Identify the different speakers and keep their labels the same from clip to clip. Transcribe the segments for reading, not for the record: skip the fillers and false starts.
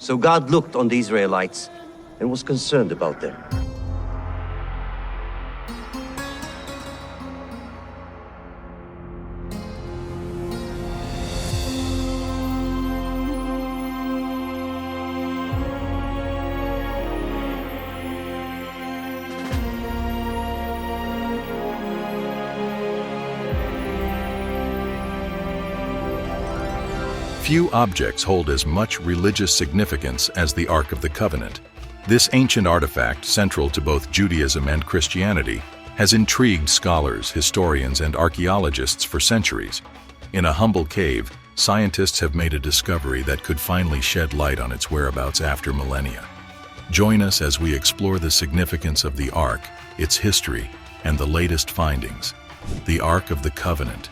Speaker 1: So God looked on the Israelites and was concerned about them.
Speaker 2: Few objects hold as much religious significance as the Ark of the Covenant. This ancient artifact, central to both Judaism and Christianity, has intrigued scholars, historians, and archaeologists for centuries. In a humble cave, scientists have made a discovery that could finally shed light on its whereabouts after millennia. Join us as we explore the significance of the Ark, its history, and the latest findings. The Ark of the Covenant.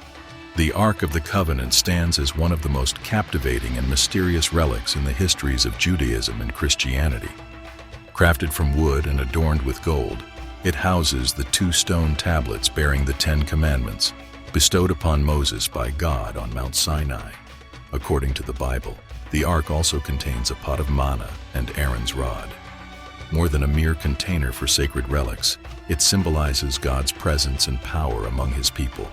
Speaker 2: The Ark of the Covenant stands as one of the most captivating and mysterious relics in the histories of Judaism and Christianity. Crafted from wood and adorned with gold, it houses the 2 stone tablets bearing the 10 Commandments, bestowed upon Moses by God on Mount Sinai. According to the Bible, the Ark also contains a pot of manna and Aaron's rod. More than a mere container for sacred relics, it symbolizes God's presence and power among His people.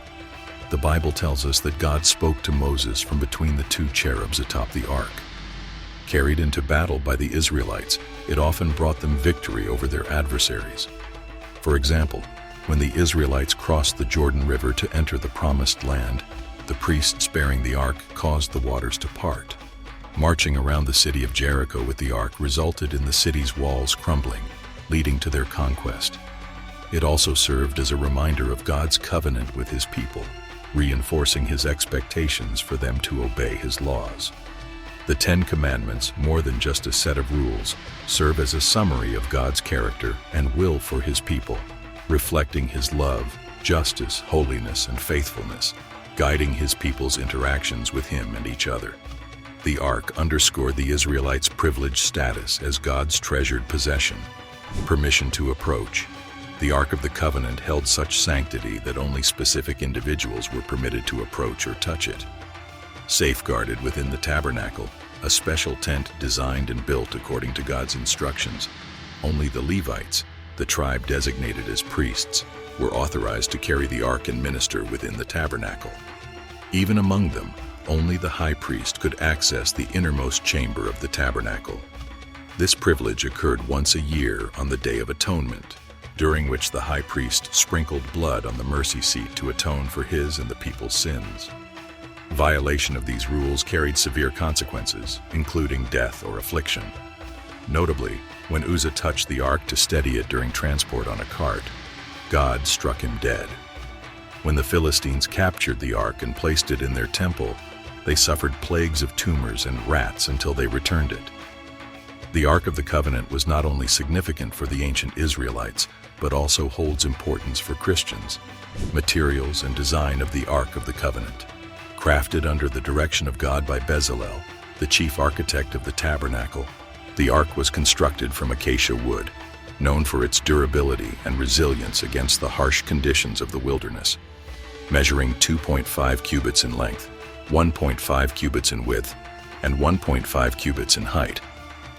Speaker 2: The Bible tells us that God spoke to Moses from between the 2 cherubs atop the ark. Carried into battle by the Israelites, it often brought them victory over their adversaries. For example, when the Israelites crossed the Jordan River to enter the Promised Land, the priests bearing the ark caused the waters to part. Marching around the city of Jericho with the ark resulted in the city's walls crumbling, leading to their conquest. It also served as a reminder of God's covenant with His people, reinforcing His expectations for them to obey His laws. The 10 Commandments, more than just a set of rules, serve as a summary of God's character and will for His people, reflecting His love, justice, holiness, and faithfulness, guiding His people's interactions with Him and each other. The Ark underscored the Israelites' privileged status as God's treasured possession. Permission to approach. The Ark of the Covenant held such sanctity that only specific individuals were permitted to approach or touch it. Safeguarded within the tabernacle, a special tent designed and built according to God's instructions, only the Levites, the tribe designated as priests, were authorized to carry the ark and minister within the tabernacle. Even among them, only the high priest could access the innermost chamber of the tabernacle. This privilege occurred once a year on the Day of Atonement, during which the high priest sprinkled blood on the mercy seat to atone for his and the people's sins. Violation of these rules carried severe consequences, including death or affliction. Notably, when Uzzah touched the ark to steady it during transport on a cart, God struck him dead. When the Philistines captured the ark and placed it in their temple, they suffered plagues of tumors and rats until they returned it. The Ark of the Covenant was not only significant for the ancient Israelites, but also holds importance for Christians. Materials and design of the Ark of the Covenant. Crafted under the direction of God by Bezalel, the chief architect of the tabernacle, the ark was constructed from acacia wood, known for its durability and resilience against the harsh conditions of the wilderness. Measuring 2.5 cubits in length, 1.5 cubits in width, and 1.5 cubits in height,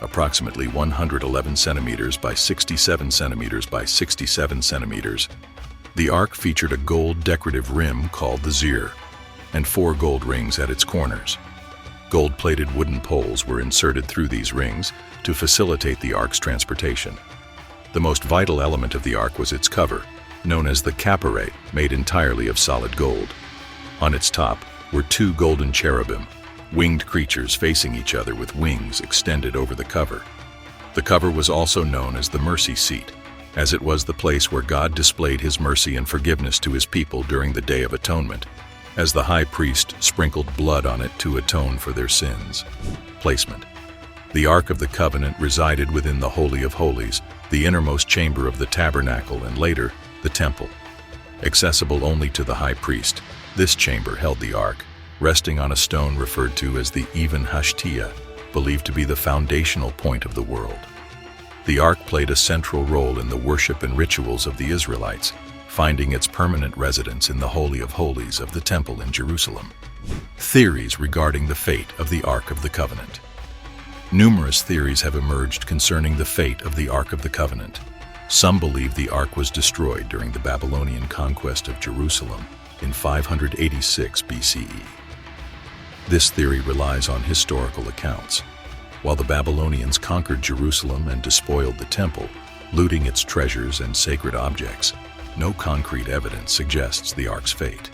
Speaker 2: approximately 111 centimeters by 67 centimeters by 67 centimeters, the ark featured a gold decorative rim called the zir, and 4 gold rings at its corners. Gold-plated wooden poles were inserted through these rings to facilitate the ark's transportation. The most vital element of the ark was its cover, known as the capparate, made entirely of solid gold. On its top were 2 golden cherubim, winged creatures facing each other with wings extended over the cover. The cover was also known as the mercy seat, as it was the place where God displayed His mercy and forgiveness to His people during the Day of Atonement, as the high priest sprinkled blood on it to atone for their sins. Placement. The Ark of the Covenant resided within the Holy of Holies, the innermost chamber of the tabernacle and later, the temple. Accessible only to the high priest, this chamber held the ark, resting on a stone referred to as the Even Hashtiah, believed to be the foundational point of the world. The ark played a central role in the worship and rituals of the Israelites, finding its permanent residence in the Holy of Holies of the Temple in Jerusalem. Theories regarding the fate of the Ark of the Covenant. Numerous theories have emerged concerning the fate of the Ark of the Covenant. Some believe the Ark was destroyed during the Babylonian conquest of Jerusalem in 586 BCE. This theory relies on historical accounts. While the Babylonians conquered Jerusalem and despoiled the temple, looting its treasures and sacred objects, no concrete evidence suggests the Ark's fate.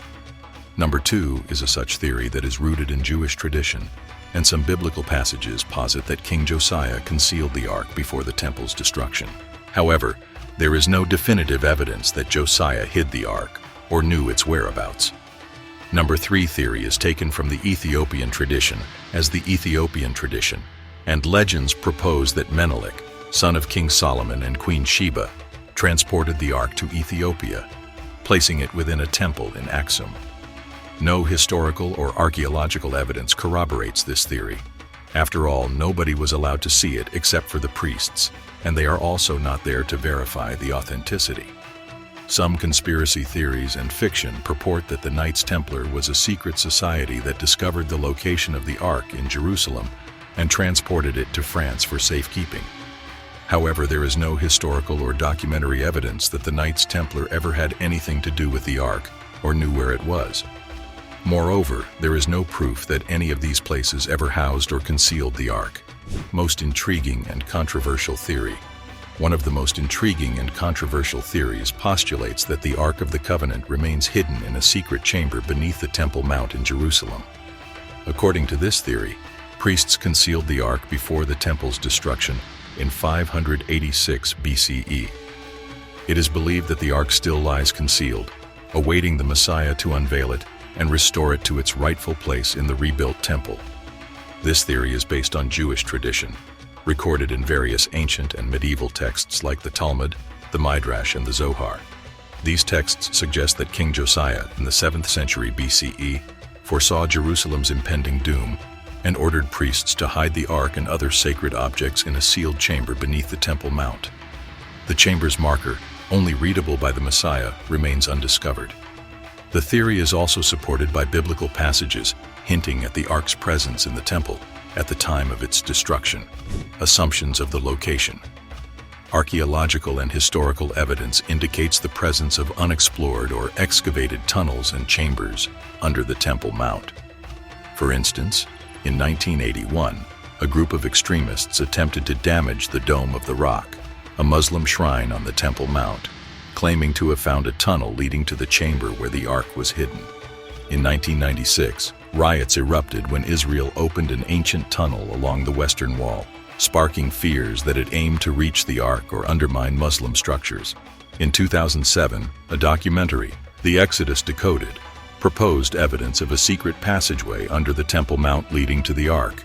Speaker 2: Number 2 is a such theory that is rooted in Jewish tradition, and some biblical passages posit that King Josiah concealed the Ark before the temple's destruction. However, there is no definitive evidence that Josiah hid the Ark or knew its whereabouts. Number 3 theory is taken from the Ethiopian tradition as the Ethiopian tradition, and legends propose that Menelik, son of King Solomon and Queen Sheba, transported the Ark to Ethiopia, placing it within a temple in Aksum. No historical or archaeological evidence corroborates this theory. After all, nobody was allowed to see it except for the priests, and they are also not there to verify the authenticity. Some conspiracy theories and fiction purport that the Knights Templar was a secret society that discovered the location of the Ark in Jerusalem and transported it to France for safekeeping. However, there is no historical or documentary evidence that the Knights Templar ever had anything to do with the Ark or knew where it was. Moreover, there is no proof that any of these places ever housed or concealed the Ark. Most intriguing and controversial theory. One of the most intriguing and controversial theories postulates that the Ark of the Covenant remains hidden in a secret chamber beneath the Temple Mount in Jerusalem. According to this theory, priests concealed the Ark before the temple's destruction in 586 BCE. It is believed that the Ark still lies concealed, awaiting the Messiah to unveil it and restore it to its rightful place in the rebuilt temple. This theory is based on Jewish tradition, recorded in various ancient and medieval texts like the Talmud, the Midrash, and the Zohar. These texts suggest that King Josiah, in the 7th century BCE, foresaw Jerusalem's impending doom and ordered priests to hide the Ark and other sacred objects in a sealed chamber beneath the Temple Mount. The chamber's marker, only readable by the Messiah, remains undiscovered. The theory is also supported by biblical passages hinting at the Ark's presence in the temple at the time of its destruction. Assumptions of the location. Archaeological and historical evidence indicates the presence of unexplored or excavated tunnels and chambers under the Temple Mount. For instance, in 1981, a group of extremists attempted to damage the Dome of the Rock, a Muslim shrine on the Temple Mount, claiming to have found a tunnel leading to the chamber where the Ark was hidden. In 1996, riots erupted when Israel opened an ancient tunnel along the Western Wall, sparking fears that it aimed to reach the Ark or undermine Muslim structures. In 2007, a documentary, The Exodus Decoded, proposed evidence of a secret passageway under the Temple Mount leading to the Ark.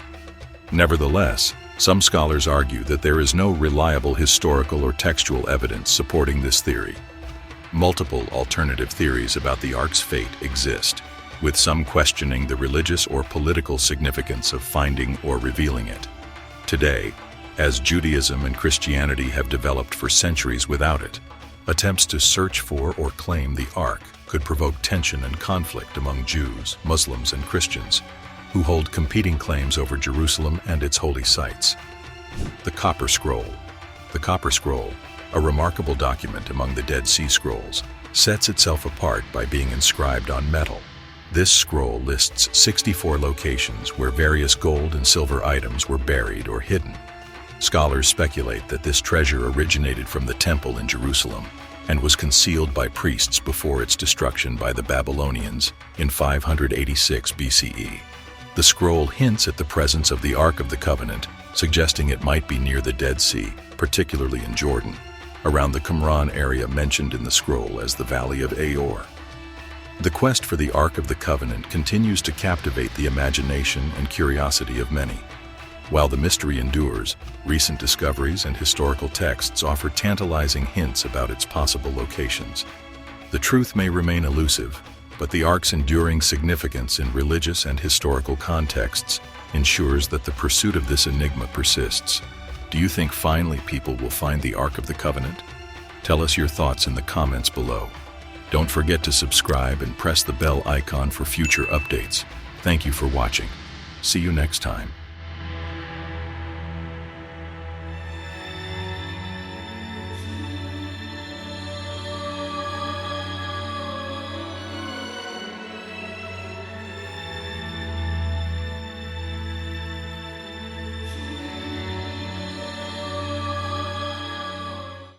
Speaker 2: Nevertheless, some scholars argue that there is no reliable historical or textual evidence supporting this theory. Multiple alternative theories about the Ark's fate exist, with some questioning the religious or political significance of finding or revealing it. Today, as Judaism and Christianity have developed for centuries without it, attempts to search for or claim the Ark could provoke tension and conflict among Jews, Muslims, and Christians, who hold competing claims over Jerusalem and its holy sites. The Copper Scroll. The Copper Scroll, a remarkable document among the Dead Sea Scrolls, sets itself apart by being inscribed on metal. This scroll lists 64 locations where various gold and silver items were buried or hidden. Scholars speculate that this treasure originated from the temple in Jerusalem and was concealed by priests before its destruction by the Babylonians in 586 BCE. The scroll hints at the presence of the Ark of the Covenant, suggesting it might be near the Dead Sea, particularly in Jordan, around the Qumran area mentioned in the scroll as the Valley of Aor. The quest for the Ark of the Covenant continues to captivate the imagination and curiosity of many. While the mystery endures, recent discoveries and historical texts offer tantalizing hints about its possible locations. The truth may remain elusive, but the Ark's enduring significance in religious and historical contexts ensures that the pursuit of this enigma persists. Do you think finally people will find the Ark of the Covenant? Tell us your thoughts in the comments below. Don't forget to subscribe and press the bell icon for future updates. Thank you for watching. See you next time.